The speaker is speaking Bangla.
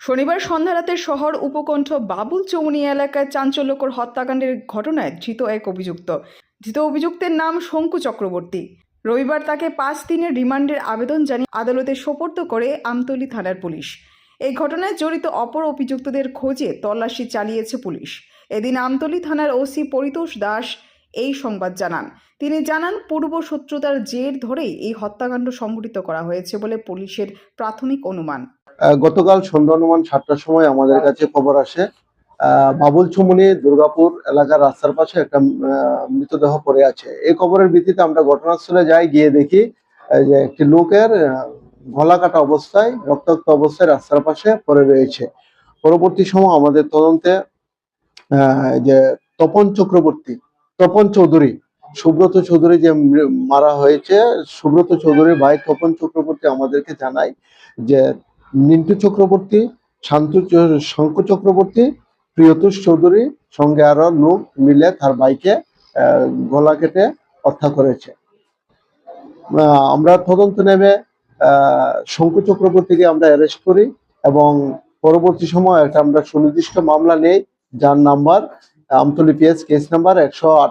শনিবার সন্ধ্যারাতে শহর উপকণ্ঠ বাবুল চৌমুনি এলাকায় চাঞ্চল্যকর হত্যাকাণ্ডের ঘটনায় ধৃত এক অভিযুক্ত। ধৃত অভিযুক্তের নাম শঙ্কু চক্রবর্তী। রবিবার তাকে 5 দিনের রিমান্ডের আবেদন জানিয়ে আদালতে সোপর্দ করে আমতলী থানার পুলিশ। এই ঘটনায় জড়িত অপর অভিযুক্তদের খোঁজে তল্লাশি চালিয়েছে পুলিশ। এদিন আমতলী থানার ওসি পরিতোষ দাস এই সংবাদ জানান। তিনি জানান, পূর্ব শত্রুতার জের ধরেই এই হত্যাকাণ্ড সংঘটিত করা হয়েছে বলে পুলিশের প্রাথমিক অনুমান। গতকাল সন্ধ্যা অনুমান 7টার সময় আমাদের কাছে খবর আসে বাবুল চৌমুনি দুর্গাপুর এলাকার রাস্তার পাশে একটা মৃতদেহ পড়ে আছে। এই খবরের ভিত্তিতে আমরা ঘটনাস্থলে যাই, গিয়ে দেখি যে একটি লোকের গলা কাটা অবস্থায় রক্তাক্ত অবস্থায় রাস্তার পাশে পড়ে রয়েছে। পরবর্তী সময় আমাদের তদন্তে যে তপন চৌধুরী, সুব্রত চৌধুরী যে মারা হয়েছে, সুব্রত চৌধুরীর ভাই তপন চক্রবর্তী আমাদেরকে জানায় যে মিন্টু চক্রবর্তী, শঙ্কু চক্রবর্তী, প্রিয়তোষ চৌধুরী সঙ্গে আরো লোক মিলে তার ভাইকে গলা কেটে হত্যা করেছে। আমরা তদন্ত নেমে শঙ্কু চক্রবর্তীকে আমরা অ্যারেস্ট করি এবং পরবর্তী সময় একটা আমরা সুনির্দিষ্ট মামলা নেই, যার number Amtali PS case number 108।